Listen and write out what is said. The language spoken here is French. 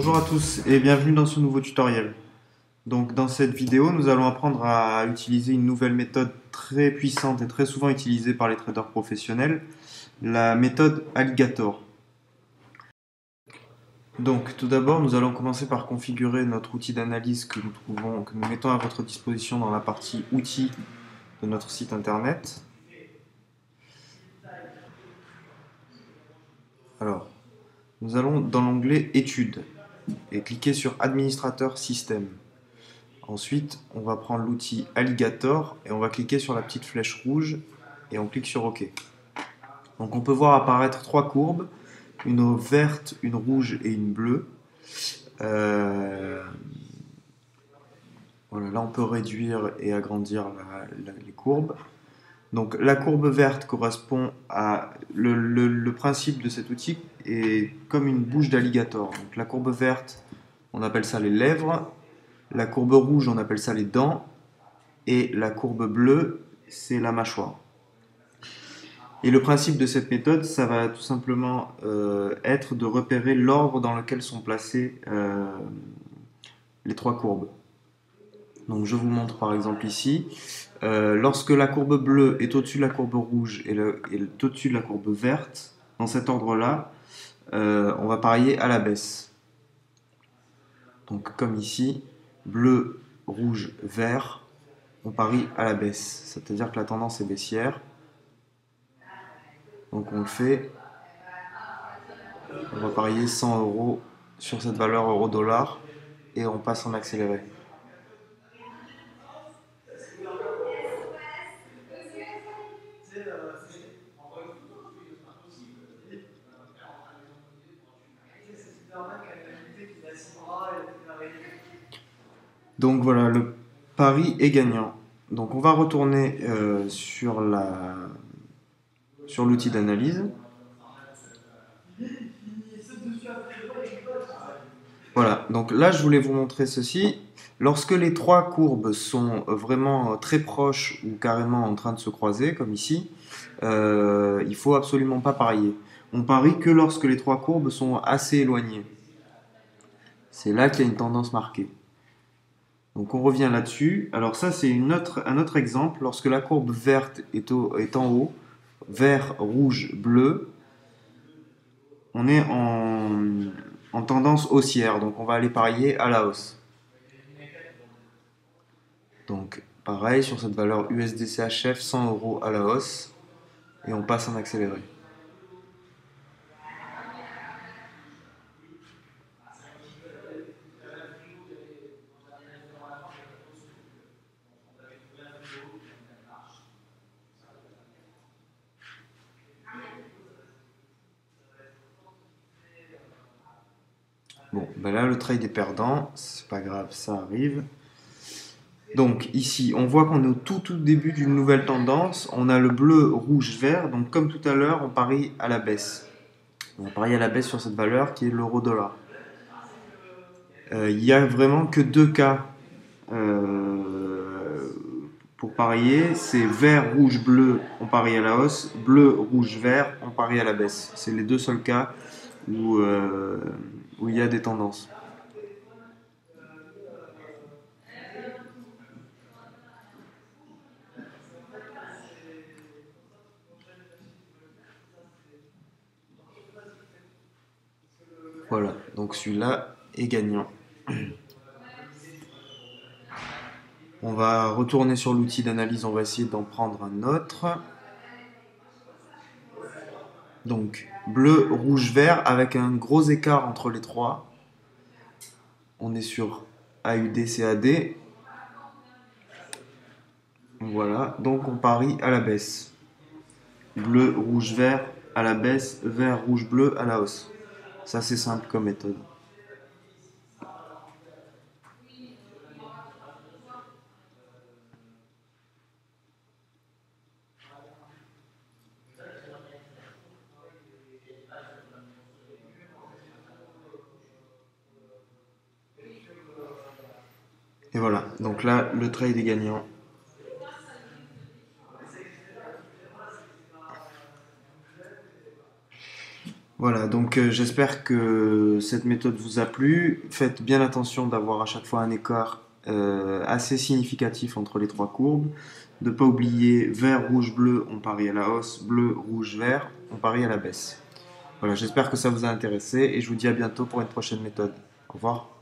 Bonjour à tous et bienvenue dans ce nouveau tutoriel. Donc dans cette vidéo, nous allons apprendre à utiliser une nouvelle méthode très puissante et très souvent utilisée par les traders professionnels, la méthode Alligator. Donc tout d'abord, nous allons commencer par configurer notre outil d'analyse que nous mettons à votre disposition dans la partie outils de notre site internet. Alors, nous allons dans l'onglet Études et cliquer sur Administrateur Système. Ensuite, on va prendre l'outil Alligator et on va cliquer sur la petite flèche rouge et on clique sur OK. Donc on peut voir apparaître trois courbes, une verte, une rouge et une bleue. Voilà, là on peut réduire et agrandir les courbes. Donc la courbe verte correspond à le principe de cet outil est comme une bouche d'alligator. Donc la courbe verte, on appelle ça les lèvres. La courbe rouge, on appelle ça les dents. Et la courbe bleue, c'est la mâchoire. Et le principe de cette méthode, ça va tout simplement être de repérer l'ordre dans lequel sont placées les trois courbes. Donc je vous montre par exemple ici. Lorsque la courbe bleue est au-dessus de la courbe rouge et est au-dessus de la courbe verte, dans cet ordre-là, on va parier à la baisse. Donc comme ici, bleu, rouge, vert, on parie à la baisse. C'est-à-dire que la tendance est baissière. Donc on le fait. On va parier 100 € sur cette valeur euro-dollar et on passe en accéléré. Donc voilà, le pari est gagnant. Donc on va retourner sur l'outil d'analyse. Voilà, donc là je voulais vous montrer ceci. Lorsque les trois courbes sont vraiment très proches ou carrément en train de se croiser, comme ici, il faut absolument pas parier. On parie que lorsque les trois courbes sont assez éloignées. C'est là qu'il y a une tendance marquée. Donc on revient là-dessus. Alors ça c'est un autre exemple. Lorsque la courbe verte est en haut, vert, rouge, bleu, on est en tendance haussière. Donc on va aller parier à la hausse. Donc pareil sur cette valeur USD-CHF, 100 € à la hausse. Et on passe en accéléré. Bon, ben là le trade est perdant, c'est pas grave, ça arrive. Donc ici, on voit qu'on est au tout début d'une nouvelle tendance. On a le bleu, rouge, vert. Donc comme tout à l'heure, on parie à la baisse. On va parier à la baisse sur cette valeur qui est l'euro-dollar. Il n'y a vraiment que deux cas pour parier. C'est vert, rouge, bleu, on parie à la hausse. Bleu, rouge, vert, on parie à la baisse. C'est les deux seuls cas où il y a des tendances. Voilà, donc celui-là est gagnant. On va retourner sur l'outil d'analyse, on va essayer d'en prendre un autre. Donc bleu, rouge, vert avec un gros écart entre les trois. On est sur AUD, CAD. Voilà, donc on parie à la baisse. Bleu, rouge, vert à la baisse, vert, rouge, bleu à la hausse. Ça c'est simple comme méthode. Et voilà, donc là le trade est gagnant. Voilà, donc j'espère que cette méthode vous a plu. Faites bien attention d'avoir à chaque fois un écart assez significatif entre les trois courbes. De ne pas oublier vert, rouge, bleu, on parie à la hausse, bleu, rouge, vert, on parie à la baisse. Voilà, j'espère que ça vous a intéressé et je vous dis à bientôt pour une prochaine méthode. Au revoir.